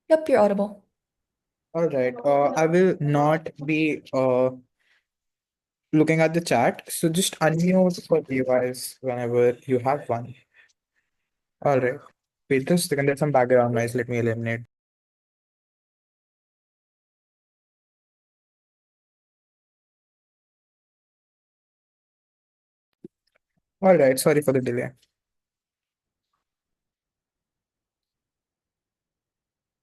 Yep, you're audible. All right. I will not be looking at the chat. So just unmute for device whenever you have one. All right. Wait just a second. There's some background noise. Let me eliminate. All right. Sorry for the delay.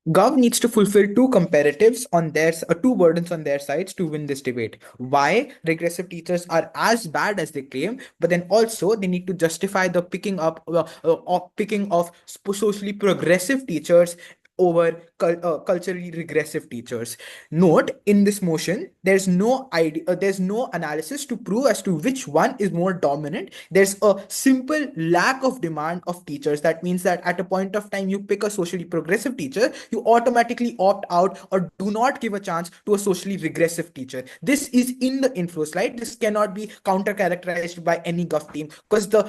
Gov needs to fulfill two comparatives on their two burdens on their sides to win this debate. Why regressive teachers are as bad as they claim, but then also they need to justify the picking of socially progressive teachers over culturally regressive teachers. Note in this motion, there's no idea, there's no analysis to prove as to which one is more dominant. There's a simple lack of demand of teachers. That means that at a point of time you pick a socially progressive teacher, you automatically opt out or do not give a chance to a socially regressive teacher. This is in the inflow slide. This cannot be counter characterized by any gov team because the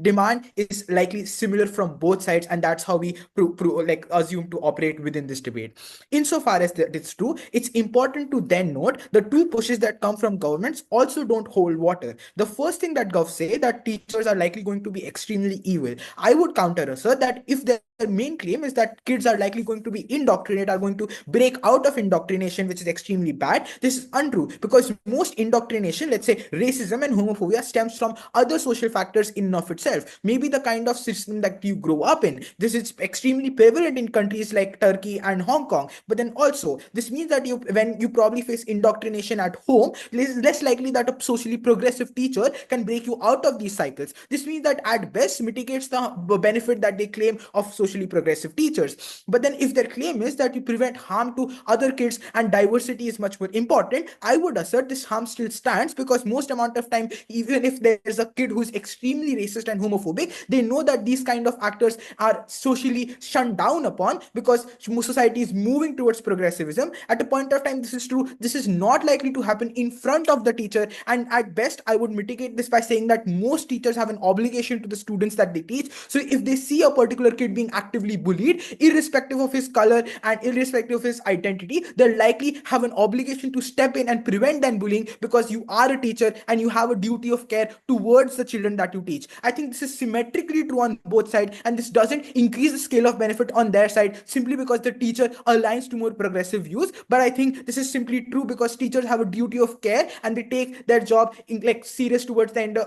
demand is likely similar from both sides, and that's how we like assume to operate within this debate. Insofar as that it's true, it's important to then note the two pushes that come from governments also don't hold water. The first thing that gov say that teachers are likely going to be extremely evil. I would counter assert that if their main claim is that kids are likely going to be indoctrinated, are going to break out of indoctrination, which is extremely bad, this is untrue because most indoctrination, let's say racism and homophobia, stems from other social factors in and of itself. Maybe the kind of system that you grow up in. This is extremely prevalent in countries like Turkey and Hong Kong. But then also, this means that when you probably face indoctrination at home, it is less likely that a socially progressive teacher can break you out of these cycles. This means that at best mitigates the benefit that they claim of socially progressive teachers. But then if their claim is that you prevent harm to other kids and diversity is much more important, I would assert this harm still stands because most amount of time, even if there's a kid who's extremely racist and homophobic, they know that these kind of actors are socially shunned down upon because society is moving towards progressivism. At a point of time, this is true. This is not likely to happen in front of the teacher, and at best I would mitigate this by saying that most teachers have an obligation to the students that they teach. So if they see a particular kid being actively bullied, irrespective of his color and irrespective of his identity, they'll likely have an obligation to step in and prevent that bullying because you are a teacher and you have a duty of care towards the children that you teach. I think this is symmetrically true on both sides, and this doesn't increase the scale of benefit on their side simply because the teacher aligns to more progressive views. But I think this is simply true because teachers have a duty of care and they take their job in like serious towards the end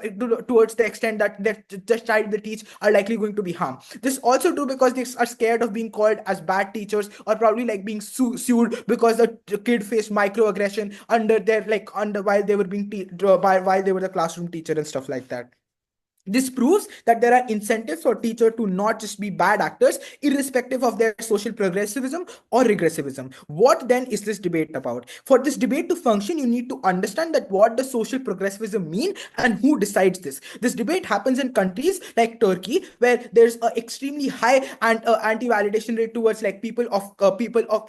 towards the extent that the child they teach are likely going to be harmed. This also true because they are scared of being called as bad teachers or probably like being sued because the kid faced microaggression under their like under while they were being while they were the classroom teacher and stuff like that. This proves that there are incentives for teachers to not just be bad actors, irrespective of their social progressivism or regressivism. What then is this debate about? For this debate to function, you need to understand that what does social progressivism mean and who decides this. This debate happens in countries like Turkey, where there's an extremely high and anti-validation rate towards like people of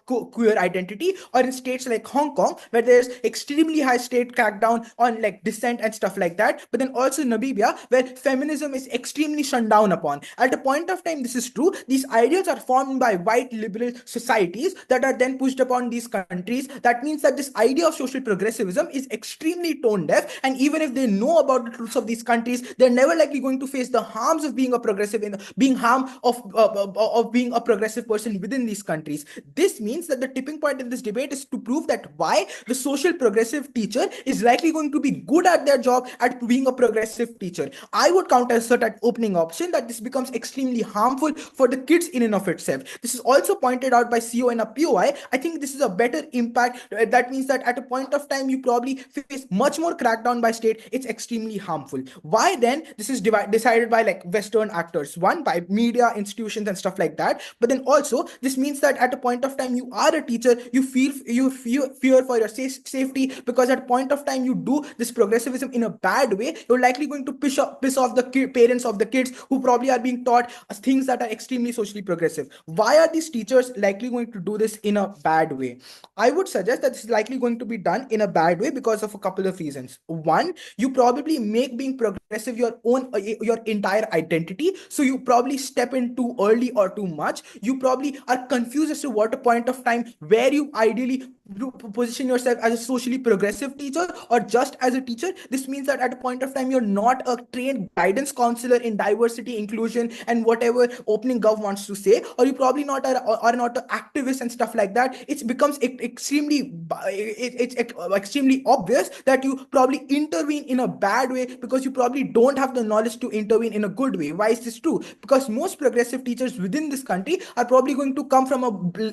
queer identity, or in states like Hong Kong, where there's extremely high state crackdown on like dissent and stuff like that. But then also Namibia, where feminism is extremely shunned down upon. At a point of time, this is true. These ideals are formed by white liberal societies that are then pushed upon these countries. That means that this idea of social progressivism is extremely tone deaf. And even if they know about the truths of these countries, they're never likely going to face the harms of being a progressive in being harm of being a progressive person within these countries. This means that the tipping point in this debate is to prove that why the social progressive teacher is likely going to be good at their job at being a progressive teacher. I would counter assert at opening option that this becomes extremely harmful for the kids in and of itself. This is also pointed out by CO and a POI. I think this is a better impact. That means that at a point of time, you probably face much more crackdown by state. It's extremely harmful. Why then? This is decided by like Western actors, one by media institutions and stuff like that. But then also, this means that at a point of time, you are a teacher, you fear for your safety because at a point of time you do this progressivism in a bad way, you're likely going to piss off the parents of the kids who probably are being taught things that are extremely socially progressive. Why are these teachers likely going to do this in a bad way? I would suggest that this is likely going to be done in a bad way because of a couple of reasons. One, you probably make being progressive progressive your entire identity, so you probably step in too early or too much. You probably are confused as to what a point of time where you ideally position yourself as a socially progressive teacher or just as a teacher. This means that at a point of time you're not a trained guidance counselor in diversity, inclusion, and whatever opening gov wants to say, or you probably not are not an activist and stuff like that. It becomes it's extremely obvious that you probably intervene in a bad way because you probably don't have the knowledge to intervene in a good way. Why is this true? Because most progressive teachers within this country are probably going to come from a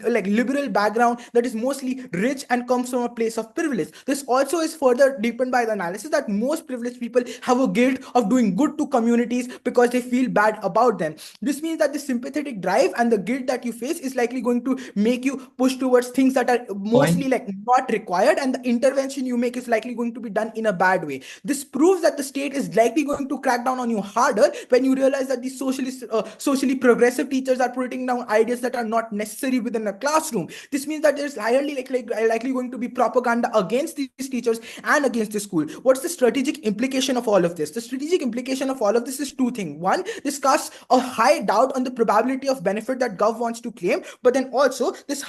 like liberal background that is mostly rich and comes from a place of privilege. This also is further deepened by the analysis that most privileged people have a guilt of doing good to communities because they feel bad about them. This means that the sympathetic drive and the guilt that you face is likely going to make you push towards things that are mostly like not required, and the intervention you make is likely going to be done in a bad way. This proves that the state is likely going to crack down on you harder when you realize that these socially progressive teachers are putting down ideas that are not necessary within a classroom. This means that there's highly likely going to be propaganda against these teachers and against the school. What's the strategic implication of all of this? The strategic implication of all of this is two things. One, this casts a high doubt on the probability of benefit that gov wants to claim, but then also this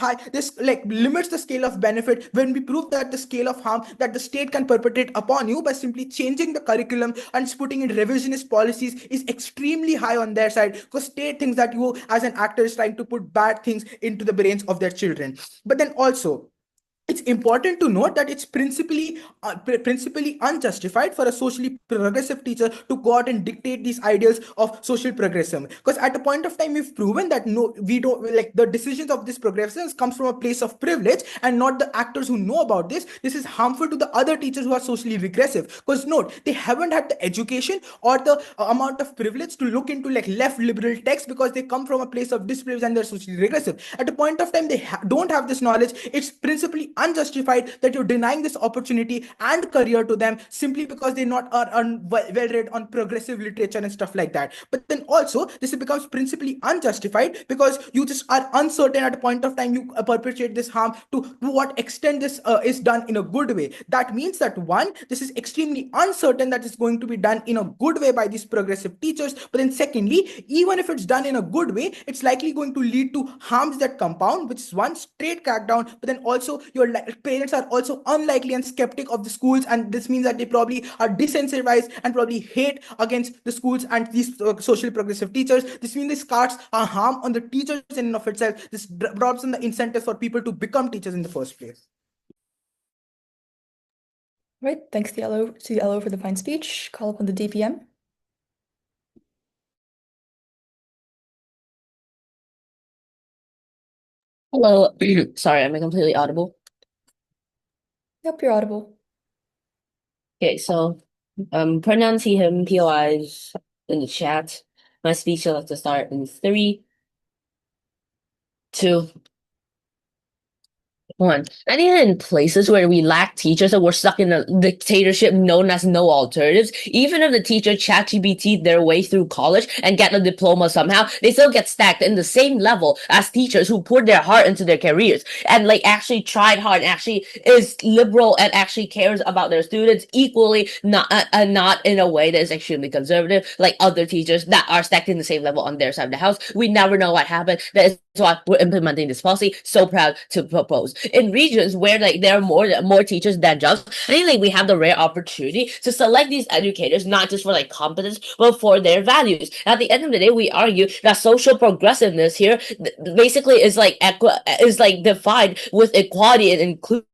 like limits the scale of benefit when we prove that the scale of harm that the state can perpetrate upon you by simply changing the curriculum and putting in revisionist policies is extremely high on their side, because state thinks that you as an actor is trying to put bad things into the brains of their children. But then also it's important to note that it's principally unjustified for a socially progressive teacher to go out and dictate these ideals of social progressivism, because at a point of time we've proven that no, we don't like the decisions of this progressivism comes from a place of privilege and not the actors who know about this. This is harmful to the other teachers who are socially regressive, because note, they haven't had the education or the amount of privilege to look into like left liberal texts because they come from a place of disprivilege and they're socially regressive. At a point of time they don't have this knowledge. It's principally unjustified that you're denying this opportunity and career to them simply because they not are well read on progressive literature and stuff like that. But then also this becomes principally unjustified because you just are uncertain at a point of time you perpetrate this harm to what extent this is done in a good way. That means that one, this is extremely uncertain that it's going to be done in a good way by these progressive teachers. But then secondly, even if it's done in a good way, it's likely going to lead to harms that compound, which is one, straight crackdown. But then also your parents are also unlikely and skeptic of the schools, and this means that they probably are disincentivized and probably hate against the schools and these social progressive teachers. This means this starts a harm on the teachers in and of itself. This drops in the incentive for people to become teachers in the first place. Right, thanks to Yellow for the fine speech. Call upon the DPM. Hello, sorry, am I completely audible? Yep, you're audible. Okay, so pronounce he, him, POIs in the chat. My speech will have to start in 3, 2, 1. I think in places where we lack teachers and we're stuck in a dictatorship known as no alternatives, even if the teacher ChatGPT their way through college and get a diploma somehow, they still get stacked in the same level as teachers who poured their heart into their careers and like actually tried hard and actually is liberal and actually cares about their students equally, not in a way that is extremely conservative like other teachers that are stacked in the same level on their side of the house. We never know what happened. That is why we're implementing this policy. So proud to propose. In regions where like there are more teachers than jobs, I think like we have the rare opportunity to select these educators not just for like competence but for their values. At the end of the day, we argue that social progressiveness here basically is like defined with equality and inclusion.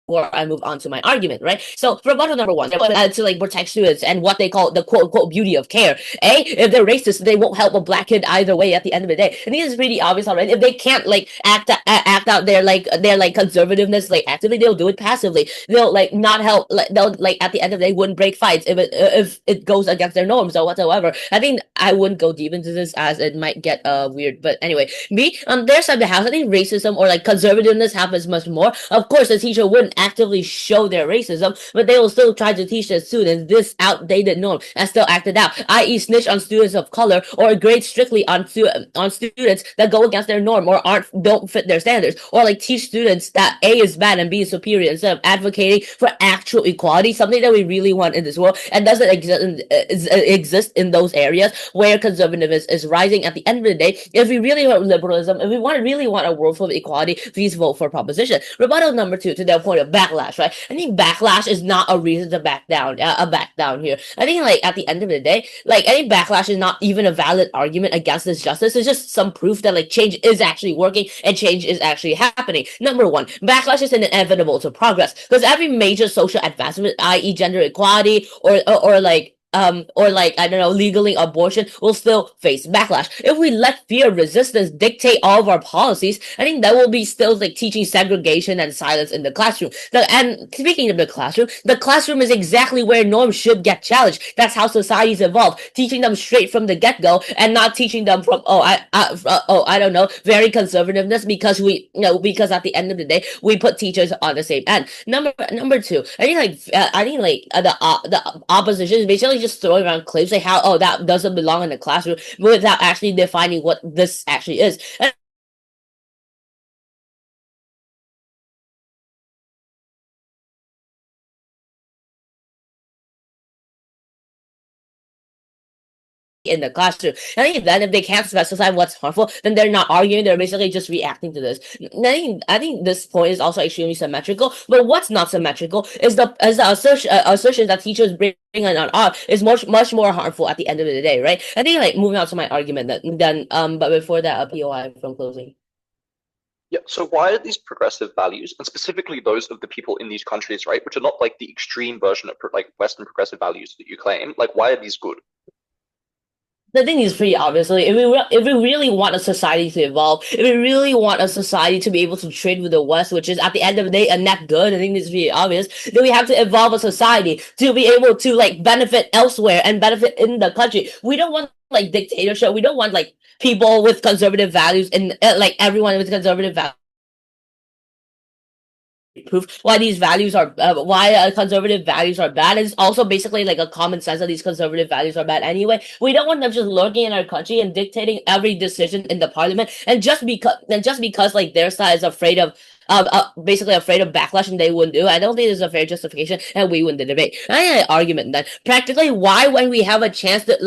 Before I move on to my argument, right? So for rebuttal number one, to like protect students and what they call the quote unquote beauty of care. If they're racist, they won't help a black kid either way at the end of the day. I think it's pretty obvious already. If they can't like act out their conservativeness like actively, they'll do it passively. They'll like not help. They'll like at the end of the day wouldn't break fights if it goes against their norms or whatsoever. I think I wouldn't go deep into this as it might get weird. But anyway, me on their side of the house, I think racism or like conservativeness happens much more. Of course, the teacher wouldn't actively show their racism, but they will still try to teach their students this outdated norm and still act it out, i.e. snitch on students of color or grade strictly on students that go against their norm or don't fit their standards, or like teach students that A is bad and B is superior instead of advocating for actual equality, something that we really want in this world and doesn't exist in those areas where conservatism is rising. At the end of the day, if we really want liberalism, if we really want a world full of equality, please vote for proposition. Rebuttal number 2 to their point of backlash, right? I think backlash is not a reason to back down here. I think like at the end of the day, like any backlash is not even a valid argument against this justice. It's just some proof that like change is actually working and change is actually happening. Number 1, backlash is inevitable to progress because every major social advancement, i.e. gender equality or like I don't know, legally abortion, will still face backlash. If we let fear resistance dictate all of our policies, I think that will be still like teaching segregation and silence in the classroom. And speaking of the classroom is exactly where norms should get challenged. That's how societies evolve, teaching them straight from the get-go and not teaching them from I don't know, very conservativeness because because at the end of the day we put teachers on the same end. Number 2, I think the opposition is basically just throwing around claims like how that doesn't belong in the classroom without actually defining what this actually is. And in the classroom. I think then if they can't specify what's harmful, then they're not arguing, they're basically just reacting to this. I think this point is also extremely symmetrical, but what's not symmetrical is the assertion that teachers bring on art is much more harmful at the end of the day, right? I think like moving on to my argument then but before that, a POI from closing. Yeah, so why are these progressive values, and specifically those of the people in these countries, right, which are not like the extreme version of like Western progressive values that you claim, like why are these good? The thing is pretty obviously, if we really want a society to evolve, if we really want a society to be able to trade with the West, which is at the end of the day a net good, I think it's pretty obvious, then we have to evolve a society to be able to like benefit elsewhere and benefit in the country. We don't want like dictatorship. We don't want like people with conservative values and like everyone with conservative values. Proof why these values are why conservative values are bad. It's also basically like a common sense that these conservative values are bad anyway. We don't want them just lurking in our country and dictating every decision in the parliament, and just because like their side is afraid of basically afraid of backlash and they wouldn't do it. I don't think there's a fair justification and we win the debate. I think an argument then practically why when we have the chance to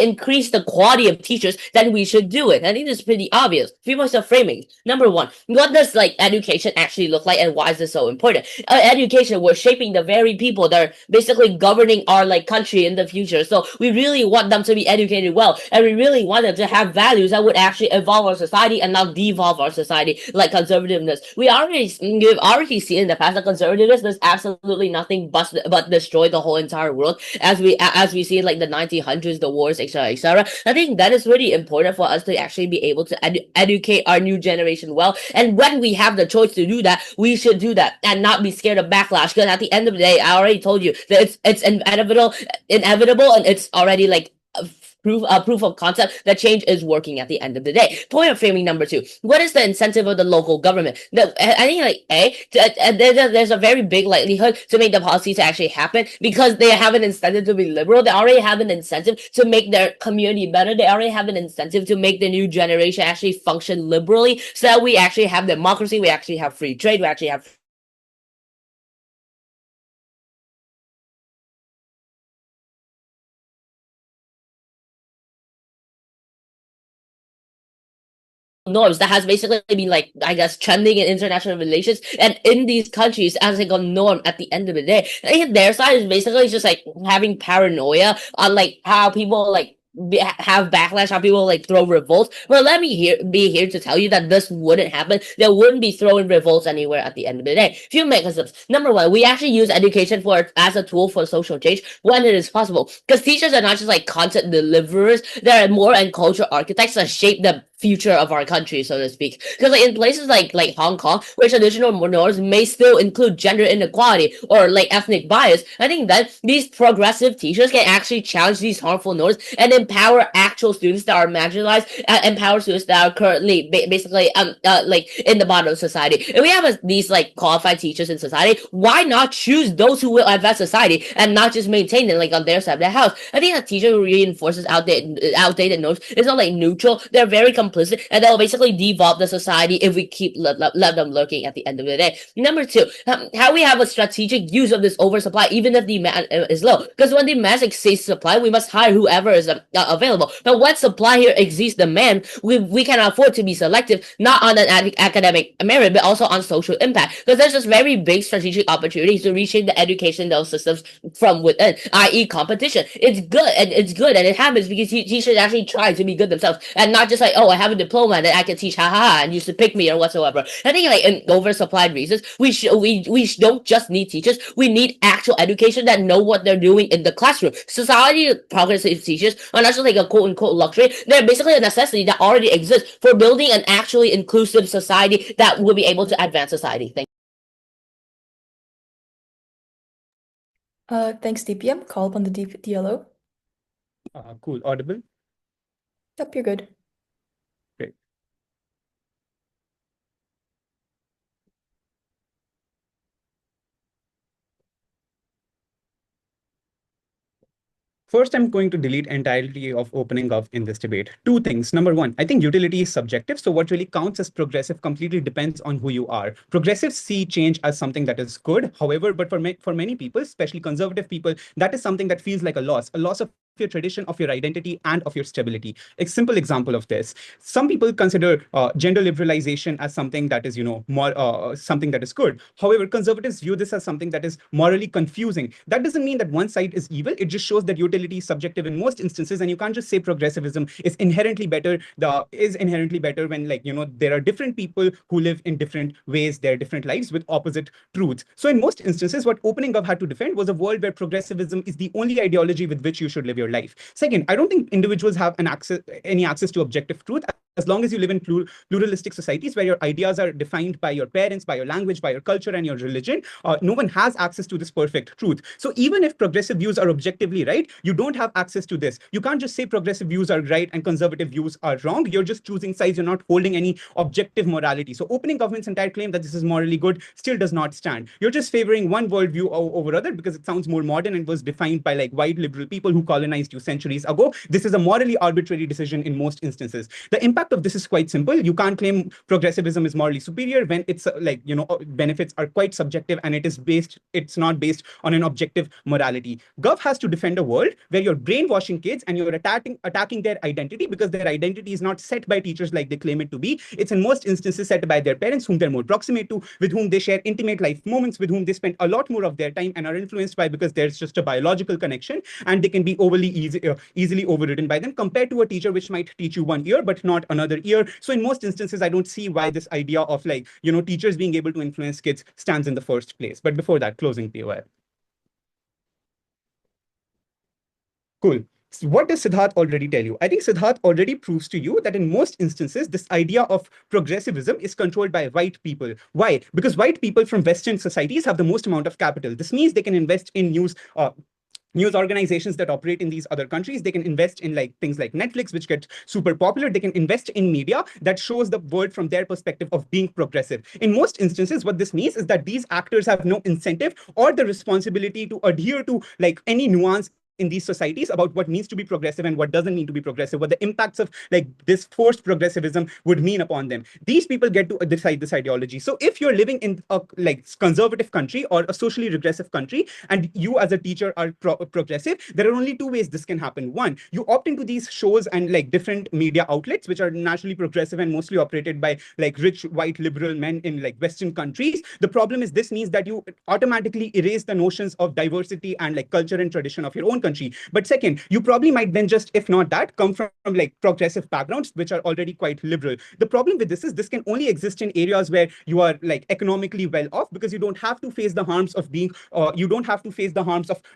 increase the quality of teachers, then we should do it. I think this is pretty obvious. 3 points of framing. Number 1, what does like education actually look like and why is this so important? Education, we're shaping the very people that are basically governing our like country in the future. So we really want them to be educated well, and we really want them to have values that would actually evolve our society and not devolve our society. Like conservativeness, we've already seen in the past that conservativeness does absolutely nothing but destroy the whole entire world, as we see in like the 1900s, the wars, etc. I think that is really important for us to actually be able to educate our new generation well, and when we have the choice to do that, we should do that and not be scared of backlash, because at the end of the day, I already told you that it's inevitable, and it's already like proof of concept that change is working at the end of the day. Point of framing number 2. What is the incentive of the local government? I think like there's a very big likelihood to make the policy to actually happen because they have an incentive to be liberal. They already have an incentive to make their community better. They already have an incentive to make the new generation actually function liberally, so that we actually have democracy, we actually have free trade, we actually have norms that has basically been like, I guess, trending in international relations and in these countries as like a norm at the end of the day. I think their side is basically just like having paranoia on like how people like have backlash, how people like throw revolts. Well, let me be here to tell you that this wouldn't happen. There wouldn't be throwing revolts anywhere at the end of the day. Few mechanisms. Number 1, we actually use education as a tool for social change when it is possible, because teachers are not just like content deliverers, they're more and cultural architects that shape the future of our country, so to speak. Because like in places like Hong Kong, where traditional norms may still include gender inequality or like ethnic bias, I think that these progressive teachers can actually challenge these harmful norms, and empower actual students that are marginalized, empower students that are currently basically like in the bottom of society. If we have these like qualified teachers in society, why not choose those who will advance society and not just maintain it like on their side of the house? I think a teacher who reinforces outdated norms is not like neutral. They're very complicit, and they'll basically devolve the society if we keep let them lurking at the end of the day. Number two, how we have a strategic use of this oversupply, even if demand is low. Because when demand exceeds supply, we must hire whoever is available. But when supply here exceeds demand, we can afford to be selective, not on an academic merit, but also on social impact. Because there's just very big strategic opportunities to reshape the educational systems from within, i.e. competition. It's good, and it happens because teachers actually try to be good themselves, and not just like, oh, I have a diploma that I can teach, haha, and you should pick me or whatsoever. I think like in oversupplied reasons, we don't just need teachers, we need actual education that know what they're doing in the classroom. Society progressive teachers are not just like a quote unquote luxury, they're basically a necessity that already exists for building an actually inclusive society that will be able to advance society. Thanks, DPM. Call upon the DLO. Cool. Audible? Yep, you're good. Great. First, I'm going to delete entirety of opening gov in this debate. Two things. Number one, I think utility is subjective. So what really counts as progressive completely depends on who you are. Progressives see change as something that is good. However, but for many people, especially conservative people, that is something that feels like a loss of your tradition, of your identity, and of your stability. A simple example of this: some people consider gender liberalization as something that is, more something that is good. However, conservatives view this as something that is morally confusing. That doesn't mean that one side is evil. It just shows that utility is subjective in most instances, and you can't just say progressivism is inherently better. When there are different people who live in different ways, their different lives with opposite truths. So in most instances, what opening gov had to defend was a world where progressivism is the only ideology with which you should live your life. Second, I don't think individuals have any access to objective truth as long as you live in pluralistic societies where your ideas are defined by your parents, by your language, by your culture, and your religion. No one has access to this perfect truth. So even if progressive views are objectively right, you don't have access to this. You can't just say progressive views are right and conservative views are wrong. You're just choosing sides. You're not holding any objective morality. So opening government's entire claim that this is morally good still does not stand. You're just favoring one worldview over other because it sounds more modern and was defined by like white liberal people who colonized you centuries ago. This is a morally arbitrary decision in most instances. The impact of this is quite simple. You can't claim progressivism is morally superior when it's benefits are quite subjective and it's not based on an objective morality. Gov has to defend a world where you're brainwashing kids and you're attacking their identity because their identity is not set by teachers like they claim it to be. It's in most instances set by their parents, whom they're more proximate to, with whom they share intimate life moments, with whom they spend a lot more of their time and are influenced by because there's just a biological connection, and they can be easily overridden by them compared to a teacher which might teach you one year but not another year. So in most instances, I don't see why this idea of teachers being able to influence kids stands in the first place. But before that, closing POI. Cool. So what does Siddharth already tell you? I think Siddharth already proves to you that in most instances, this idea of progressivism is controlled by white people. Why? Because white people from Western societies have the most amount of capital. This means they can invest in news organizations that operate in these other countries. They can invest in things like Netflix, which get super popular. They can invest in media that shows the world from their perspective of being progressive. In most instances, what this means is that these actors have no incentive or the responsibility to adhere to any nuance in these societies about what needs to be progressive and what doesn't need to be progressive, what the impacts of this forced progressivism would mean upon them. These people get to decide this ideology. So if you're living in a conservative country or a socially regressive country and you as a teacher are progressive, there are only two ways this can happen. One, you opt into these shows and different media outlets which are naturally progressive and mostly operated by rich white liberal men in Western countries. The problem is this means that you automatically erase the notions of diversity and culture and tradition of your own country. But second, you probably might then just, if not that, come from progressive backgrounds which are already quite liberal. The problem with this is this can only exist in areas where you are economically well off, because you don't have to face the harms of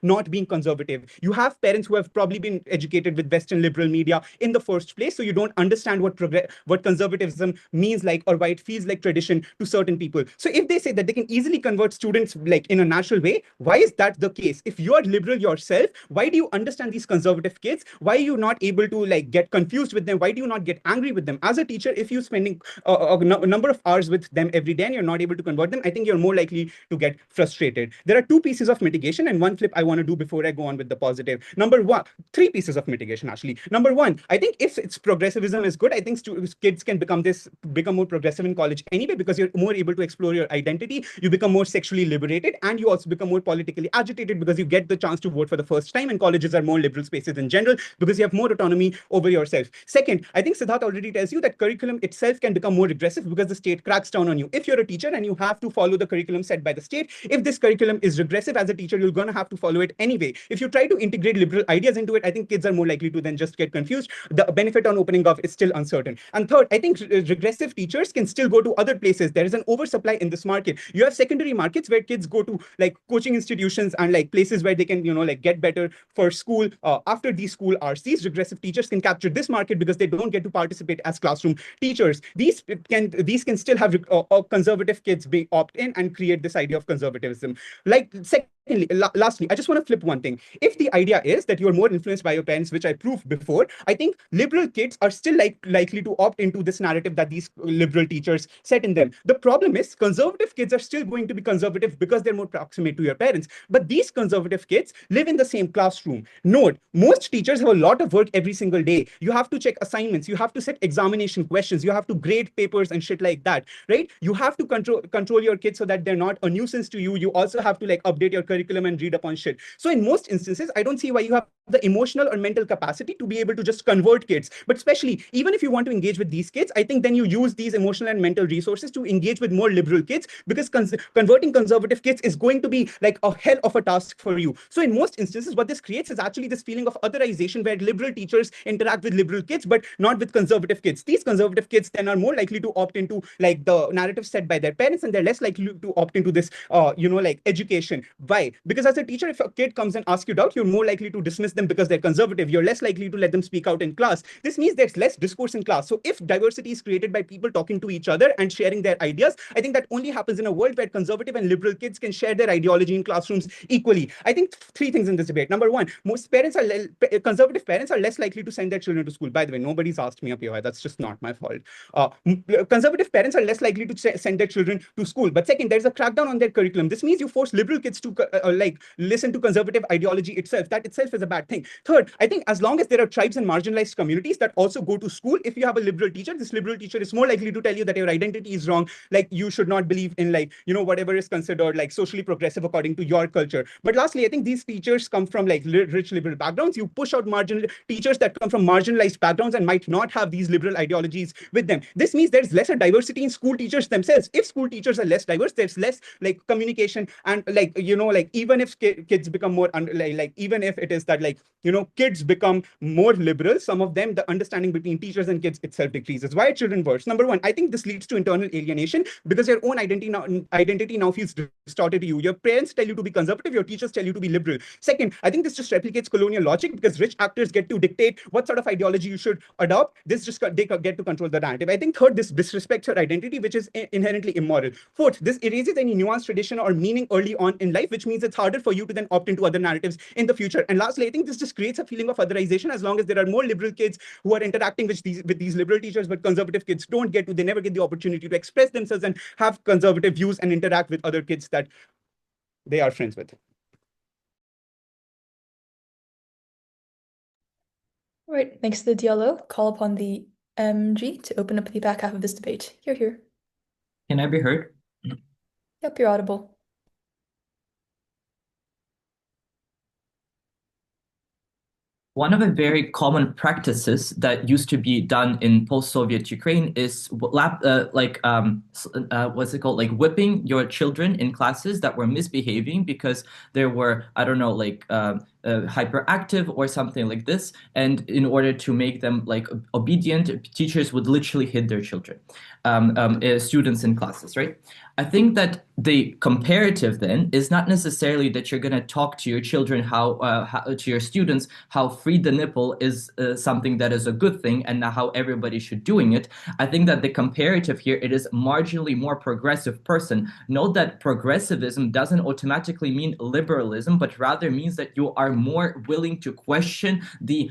not being conservative. You have parents who have probably been educated with Western liberal media in the first place, so you don't understand what conservatism means or why it feels like tradition to certain people. So if they say that they can easily convert students in a natural way, why is that the case? If you are liberal yourself, why why do you understand these conservative kids? Why are you not able to like get confused with them? Why do you not get angry with them? As a teacher, if you're spending a number of hours with them every day and you're not able to convert them, I think you're more likely to get frustrated. There are two pieces of mitigation and one flip I want to do before I go on with the positive. Number one, three pieces of mitigation actually. Number one, I think if it's progressivism is good, I think kids can become more progressive in college anyway, because you're more able to explore your identity, you become more sexually liberated, and you also become more politically agitated because you get the chance to vote for the first time, and colleges are more liberal spaces in general because you have more autonomy over yourself. Second, I think Siddharth already tells you that curriculum itself can become more regressive because the state cracks down on you. If you're a teacher and you have to follow the curriculum set by the state, if this curriculum is regressive, as a teacher, you're going to have to follow it anyway. If you try to integrate liberal ideas into it, I think kids are more likely to then just get confused. The benefit on opening gov is still uncertain. And third, I think regressive teachers can still go to other places. There is an oversupply in this market. You have secondary markets where kids go to like coaching institutions and like places where they can, like get better for school. After these school RCs, regressive teachers can capture this market because they don't get to participate as classroom teachers. These can still have conservative kids be opt-in and create this idea of conservatism. Secondly, lastly, I just want to flip one thing. If the idea is that you're more influenced by your parents, which I proved before, I think liberal kids are still likely to opt into this narrative that these liberal teachers set in them. The problem is conservative kids are still going to be conservative because they're more proximate to your parents. But these conservative kids live in the same classroom. Note, most teachers have a lot of work every single day. You have to check assignments. You have to set examination questions. You have to grade papers and shit like that, right? You have to control your kids so that they're not a nuisance to you. You also have to like update your curriculum and read up on shit. So in most instances, I don't see why you have the emotional or mental capacity to be able to just convert kids. But especially, even if you want to engage with these kids, I think then you use these emotional and mental resources to engage with more liberal kids, because converting conservative kids is going to be like a hell of a task for you. So in most instances, what this creates is actually this feeling of otherization where liberal teachers interact with liberal kids, but not with conservative kids. These conservative kids then are more likely to opt into like the narrative set by their parents, and they're less likely to opt into this, like education. Why? Because as a teacher, if a kid comes and asks you doubt, you're more likely to dismiss them because they're conservative. You're less likely to let them speak out in class. This means there's less discourse in class. So if diversity is created by people talking to each other and sharing their ideas, I think that only happens in a world where conservative and liberal kids can share their ideology in classrooms equally. I think three things in this debate. Number one, most conservative parents are less likely to send their children to school. By the way, nobody's asked me up here. That's just not my fault. Conservative parents are less likely to send their children to school. But second, there's a crackdown on their curriculum. This means you force liberal kids to listen to conservative ideology itself. That itself is a bad thing. Third, I think as long as there are tribes and marginalized communities that also go to school, if you have a liberal teacher, this liberal teacher is more likely to tell you that your identity is wrong, like you should not believe in whatever is considered like socially progressive according to your culture. But lastly, I think these teachers come from like rich liberal backgrounds. You push out marginal teachers that come from marginalized backgrounds and might not have these liberal ideologies with them. This means there's lesser diversity in school teachers themselves. If school teachers are less diverse, there's less like communication and even if kids become more even if it is that kids become more liberal, some of them, the understanding between teachers and kids itself decreases. Why are children worse? Number one, I think this leads to internal alienation because your own identity now feels distorted to you. Your parents tell you to be conservative, your teachers tell you to be liberal. Second, I think this just replicates colonial logic because rich actors get to dictate what sort of ideology you should adopt. They get to control the narrative. I think third, this disrespects your identity, which is inherently immoral. Fourth, this erases any nuanced tradition or meaning early on in life, which means it's harder for you to then opt into other narratives in the future. And lastly, I think this just creates a feeling of otherization as long as there are more liberal kids who are interacting with these liberal teachers, but conservative kids they never get the opportunity to express themselves and have conservative views and interact with other kids that they are friends with. All right, thanks to the DLO. Call upon the MG to open up the back half of this debate. You're here. Can I be heard? Yep, you're audible. One of the very common practices that used to be done in post-Soviet Ukraine is what's it called? Like whipping your children in classes that were misbehaving because there were, I don't know, hyperactive or something like this. And in order to make them like obedient, teachers would literally hit their children, students in classes, right? I think that the comparative then is not necessarily that you're going to talk to your children to your students how free the nipple is something that is a good thing and how everybody should doing it. I think that the comparative here, it is marginally more progressive person. Note that progressivism doesn't automatically mean liberalism, but rather means that you are more willing to question the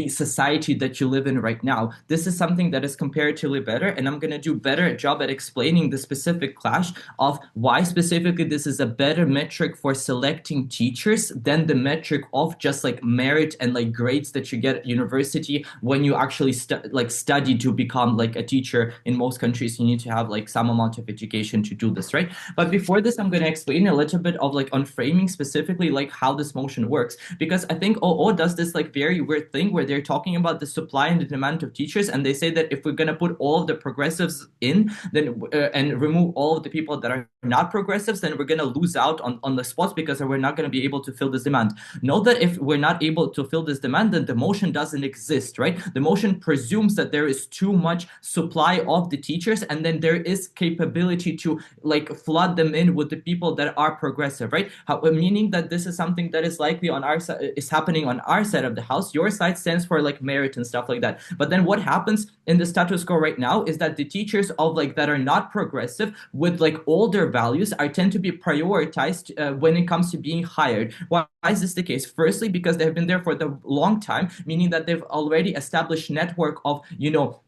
society that you live in right now. This is something that is comparatively better, and I'm going to do better job at explaining the specific clash of why specifically this is a better metric for selecting teachers than the metric of just like merit and like grades that you get at university when you actually study to become like a teacher. In most countries, you need to have like some amount of education to do this, right? But before this, I'm going to explain a little bit of like on framing specifically like how this motion works, because I think OO does this like very weird thing where they're talking about the supply and the demand of teachers, and they say that if we're going to put all of the progressives in, then and remove all of the people that are not progressives, then we're going to lose out on the spots because we're not going to be able to fill this demand. Note that if we're not able to fill this demand, then the motion doesn't exist, right? The motion presumes that there is too much supply of the teachers, and then there is capability to like flood them in with the people that are progressive, right? Meaning that this is something that is likely on our side, is happening on our side of the house. Your side stands for like merit and stuff like that. But then what happens in the status quo right now is that the teachers of like that are not progressive with like older values tend to be prioritized when it comes to being hired. Why is this the case? Firstly, because they have been there for the long time, meaning that they've already established network of, you know,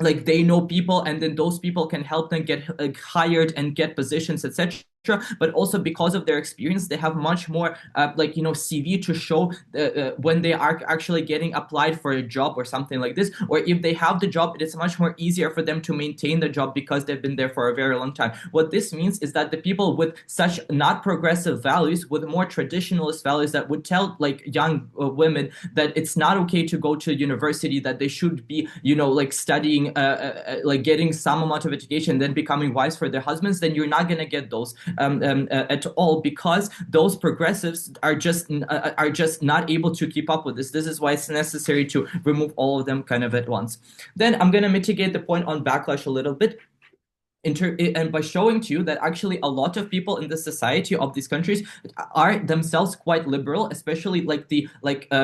like they know people, and then those people can help them get hired and get positions, etc. But also because of their experience, they have much more like, you know, CV to show when they are actually getting applied for a job or something like this. Or if they have the job, it is much more easier for them to maintain the job because they've been there for a very long time. What this means is that the people with such not progressive values, with more traditionalist values that would tell like young women that it's not okay to go to university, that they should be, you know, like studying, like getting some amount of education, then becoming wives for their husbands, then you're not going to get those at all, because those progressives are just not able to keep up with this. This is why it's necessary to remove all of them kind of at once. Then I'm going to mitigate the point on backlash a little bit. And by showing to you that actually a lot of people in the society of these countries are themselves quite liberal, especially like the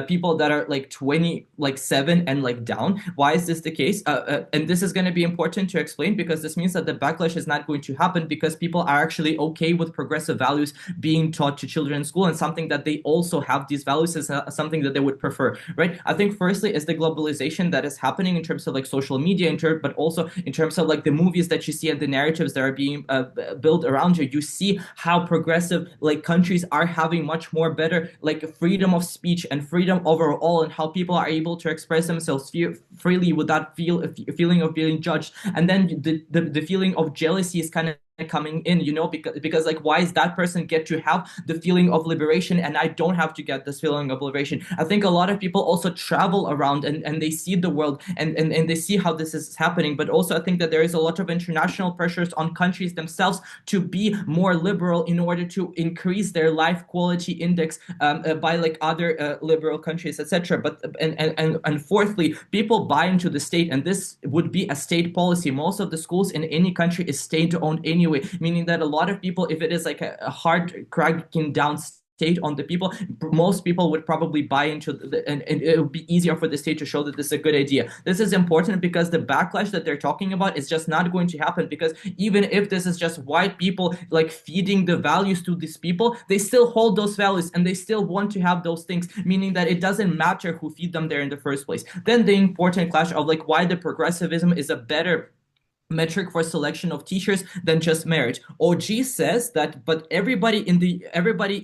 people that are like 27 and like down. Why is this the case? And this is going to be important to explain, because this means that the backlash is not going to happen because people are actually okay with progressive values being taught to children in school, and something that they also have these values is something that they would prefer, right? I think firstly is the globalization that is happening in terms of like social media, but also in terms of like the movies that you see and the narratives that are being built around you. You see how progressive like countries are having much more better like freedom of speech and freedom overall, and how people are able to express themselves freely without feeling of being judged. And then the feeling of jealousy is kind of coming in, you know, because like, why is that person get to have the feeling of liberation and I don't have to get this feeling of liberation? I think a lot of people also travel around and they see the world and they see how this is happening. But also I think that there is a lot of international pressures on countries themselves to be more liberal in order to increase their life quality index by like other liberal countries, etc. But and fourthly, people buy into the state, and this would be a state policy. Most of the schools in any country is state owned anyway, meaning that a lot of people, if it is like a hard cracking down state on the people, most people would probably buy into and it would be easier for the state to show that this is a good idea. This is important because the backlash that they're talking about is just not going to happen, because even if this is just white people like feeding the values to these people, they still hold those values and they still want to have those things, meaning that it doesn't matter who feed them there in the first place. Then the important clash of like why the progressivism is a better metric for selection of teachers than just merit. OG says that, but everybody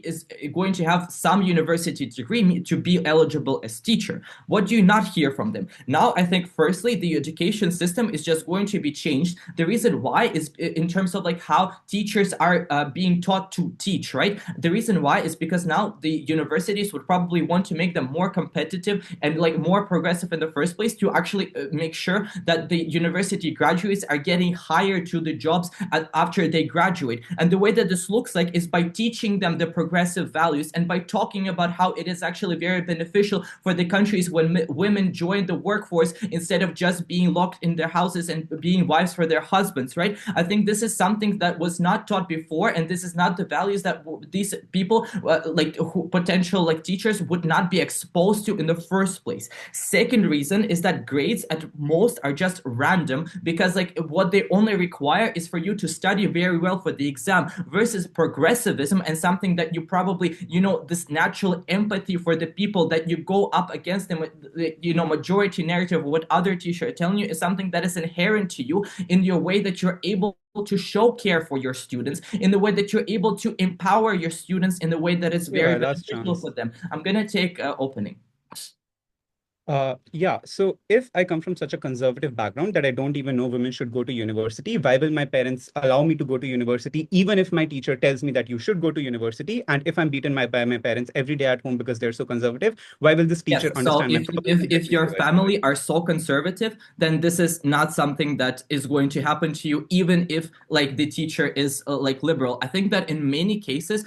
is going to have some university degree to be eligible as teacher. What do you not hear from them? Now, I think firstly, the education system is just going to be changed. The reason why is in terms of like how teachers are being taught to teach, right? The reason why is because now the universities would probably want to make them more competitive and like more progressive in the first place, to actually make sure that the university graduates are getting hired to the jobs after they graduate. And the way that this looks like is by teaching them the progressive values and by talking about how it is actually very beneficial for the countries when women join the workforce instead of just being locked in their houses and being wives for their husbands, right? I think this is something that was not taught before, and this is not the values that these people potential like teachers would not be exposed to in the first place. Second reason is that grades at most are just random, because like what they only require is for you to study very well for the exam, versus progressivism and something that you probably, this natural empathy for the people that you go up against them with, majority narrative of what other teachers are telling you is something that is inherent to you in your way that you're able to show care for your students, in the way that you're able to empower your students in the way that is very beneficial for them. I'm going to take opening. Yeah, so if I come from such a conservative background that I don't even know women should go to university, why will my parents allow me to go to university, even if my teacher tells me that you should go to university? And if I'm beaten by my parents every day at home because they're so conservative, why will this teacher understand my problem? If your family are so conservative, then this is not something that is going to happen to you, even if like the teacher is like liberal. I think that in many cases,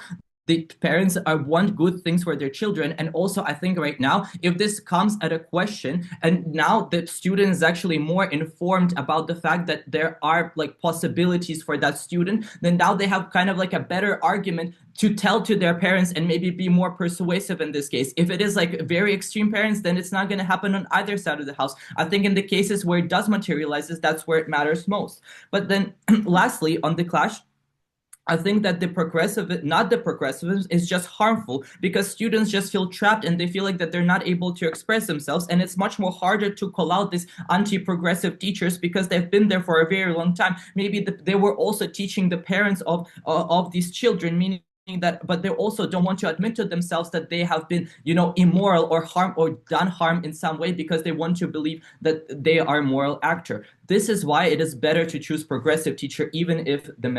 the parents want good things for their children. And also, I think right now, if this comes at a question, and now the student is actually more informed about the fact that there are like possibilities for that student, then now they have kind of like a better argument to tell to their parents and maybe be more persuasive in this case. If it is like very extreme parents, then it's not going to happen on either side of the house. I think in the cases where it does materialize, that's where it matters most. But then lastly, on the clash, I think that not the progressivism is just harmful, because students just feel trapped and they feel like that they're not able to express themselves. And it's much more harder to call out these anti-progressive teachers because they've been there for a very long time. Maybe they were also teaching the parents of these children, meaning that, but they also don't want to admit to themselves that they have been, immoral or done harm in some way, because they want to believe that they are a moral actor. This is why it is better to choose progressive teacher, even if the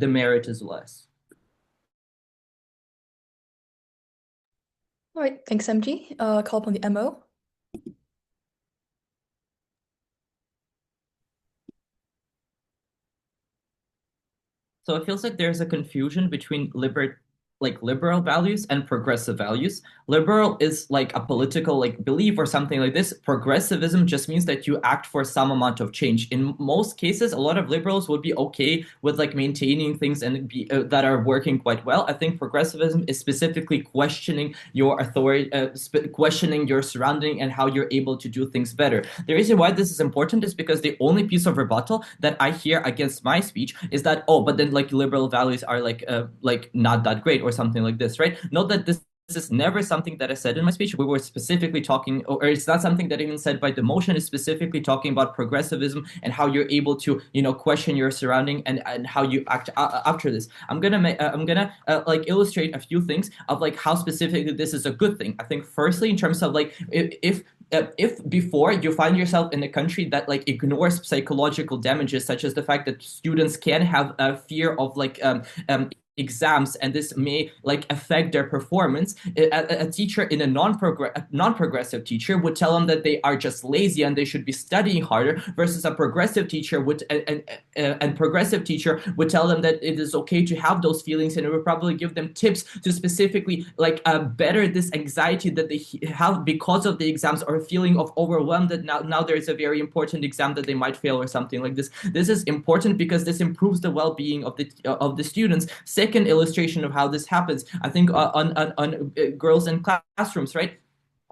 merit is less. All right, thanks, MG. Call upon the MO. So it feels like there's a confusion between liberal values and progressive values. Liberal is like a political belief or something like this. Progressivism just means that you act for some amount of change. In most cases, a lot of liberals would be okay with maintaining things and that are working quite well. I think progressivism is specifically questioning your authority, questioning your surrounding and how you're able to do things better. The reason why this is important is because the only piece of rebuttal that I hear against my speech is that, oh, but then liberal values are not that great or something like this, right? Note that this is never something that I said in my speech. We were specifically talking, or it's not something that I even said by the motion. It's specifically talking about progressivism and how you're able to, question your surrounding and how you act after this. I'm gonna illustrate a few things of how specifically this is a good thing. I think firstly, in terms of if before you find yourself in a country that ignores psychological damages, such as the fact that students can have a fear of exams, and this may affect their performance, a teacher in a non-progressive teacher would tell them that they are just lazy and they should be studying harder, versus a progressive teacher and progressive teacher would tell them that it is okay to have those feelings, and it would probably give them tips to specifically better this anxiety that they have because of the exams, or a feeling of overwhelmed that now there is a very important exam that they might fail or something like this. This is important because this improves the well-being of the students. Second illustration of how this happens, I think on girls in classrooms, right?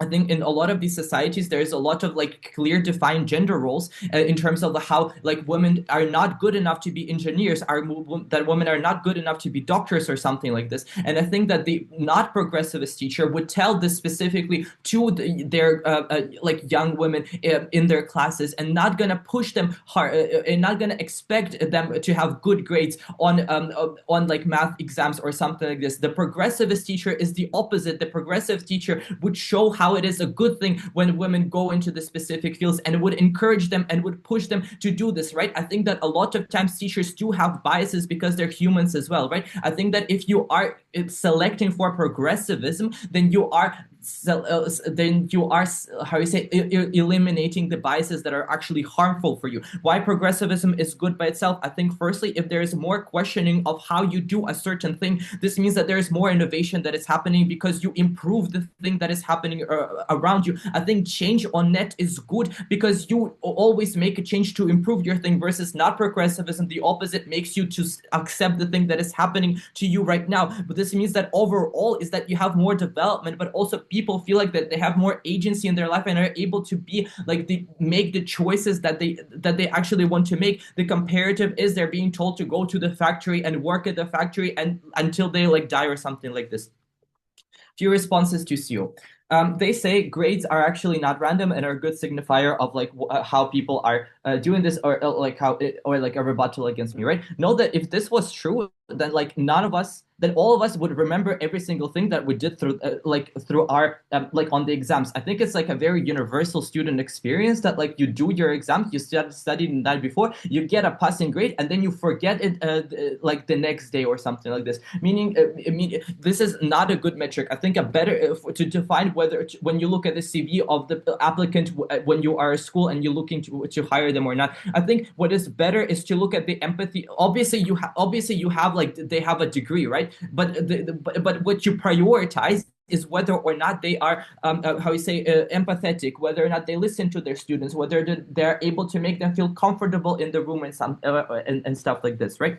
I think in a lot of these societies, there is a lot of clear defined gender roles in terms of how women are not good enough to be engineers, that women are not good enough to be doctors or something like this. And I think that the not progressivist teacher would tell this specifically to their young women in their classes, and not gonna push them hard, and not gonna expect them to have good grades on math exams or something like this. The progressivist teacher is the opposite. The progressive teacher would show how it is a good thing when women go into the specific fields, and would encourage them and would push them to do this, right? I think that a lot of times teachers do have biases because they're humans as well, right? I think that if you are selecting for progressivism, then you are eliminating the biases that are actually harmful for you. Why progressivism is good by itself? I think firstly, if there is more questioning of how you do a certain thing, this means that there is more innovation that is happening because you improve the thing that is happening around you. I think change on net is good because you always make a change to improve your thing, versus not progressivism. The opposite makes you to accept the thing that is happening to you right now. But this means that overall is that you have more development, but also people feel like that they have more agency in their life and are able to be like make the choices that they actually want to make. The comparative is they're being told to go to the factory and work at the factory and until they like die or something like this. Few responses to CEO. They say grades are actually not random and are a good signifier of like how people are doing this, or like how or like a rebuttal against me, right? Know that if this was true, then like then all of us would remember every single thing that we did through through our like on the exams. I think it's like a very universal student experience that like you do your exams, you studied the night before, you get a passing grade, and then you forget it like the next day or something like this. Meaning, this is not a good metric. I think a better to define whether when you look at the CV of the applicant when you are a school and you're looking to hire them or not. I think what is better is to look at the empathy. Obviously, you have like they have a degree, right? But but what you prioritize is whether or not they are empathetic, whether or not they listen to their students, whether they're able to make them feel comfortable in the room and and stuff like this, right?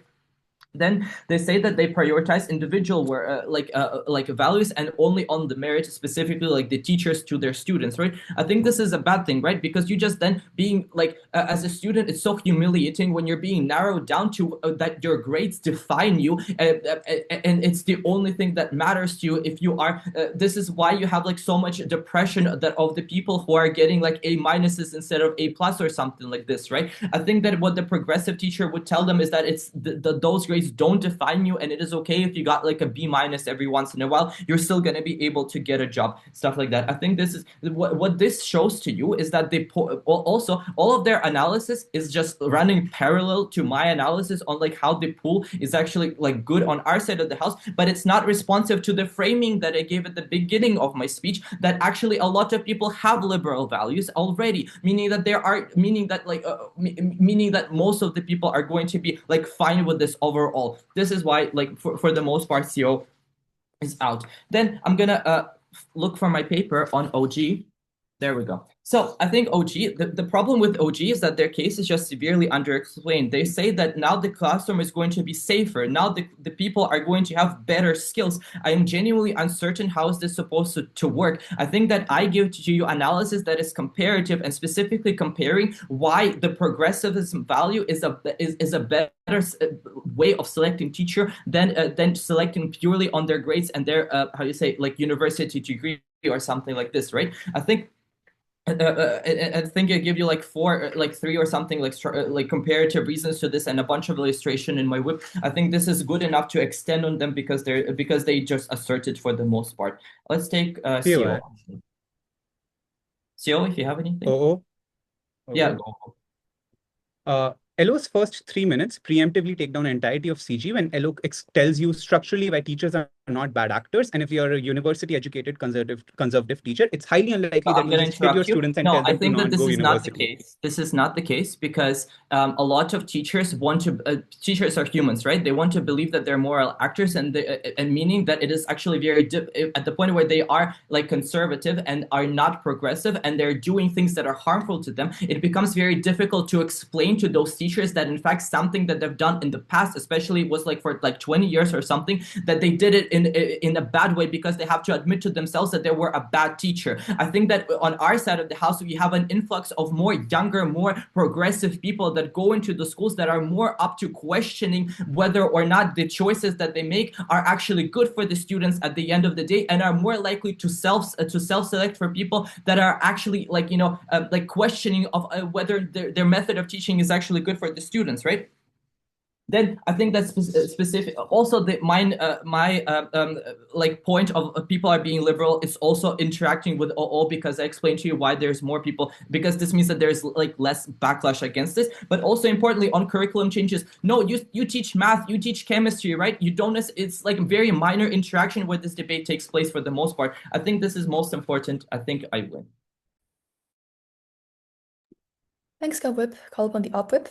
Then they say that they prioritize individual like values and only on the merit, specifically like the teachers to their students, right? I think this is a bad thing, right? Because you just then being like as a student, it's so humiliating when you're being narrowed down to that your grades define you, and it's the only thing that matters to you. If you are, this is why you have like so much depression that of the people who are getting like A minuses instead of A plus or something like this, right? I think that what the progressive teacher would tell them is that it's those grades don't define you, and it is okay if you got like a B minus every once in a while. You're still going to be able to get a job, stuff like that. I think this is what this shows to you is that they also all of their analysis is just running parallel to my analysis on like how the pool is actually like good on our side of the house, but it's not responsive to the framing that I gave at the beginning of my speech, that actually a lot of people have liberal values already, meaning that meaning that most of the people are going to be like fine with this overall. This is why, like, for the most part, CO is out. Then I'm gonna look for my paper on OG. There we go. So I think OG, the problem with OG is that their case is just severely underexplained. They say that now the classroom is going to be safer. Now the people are going to have better skills. I am genuinely uncertain how is this supposed to work. I think that I give to you analysis that is comparative and specifically comparing why the progressivism value is a better way of selecting teacher than selecting purely on their grades and their like university degree or something like this, right? I think I think I give you like three or something like comparative reasons to this and a bunch of illustration in my whip. I think this is good enough to extend on them because they just assert it for the most part. Let's take CO. CO, if you have anything. Yeah, go. LO's first 3 minutes preemptively take down entirety of CG when LO tells you structurally why teachers are not bad actors, and if you're a university-educated conservative teacher, it's highly unlikely that you just hit your students and tell them to not go university. This is not the case because a lot of teachers teachers are humans, right? They want to believe that they're moral actors, and meaning that it is actually very at the point where they are like conservative and are not progressive, and they're doing things that are harmful to them. It becomes very difficult to explain to those teachers that in fact something that they've done in the past, especially was like for like 20 years or something, that they did it in a bad way because they have to admit to themselves that they were a bad teacher. I think that on our side of the house, we have an influx of more younger, more progressive people that go into the schools that are more up to questioning whether or not the choices that they make are actually good for the students at the end of the day, and are more likely to self-select for people that are actually like, you know, like questioning of whether their method of teaching is actually good for the students, right? Then I think that's specific. Also, my like point of people are being liberal is also interacting with all, because I explained to you why there's more people, because this means that there's like less backlash against this. But also importantly, on curriculum changes, no, you teach math, you teach chemistry, right? You don't. It's like very minor interaction where this debate takes place for the most part. I think this is most important. I think I win. Thanks, Whip. Call upon the op whip.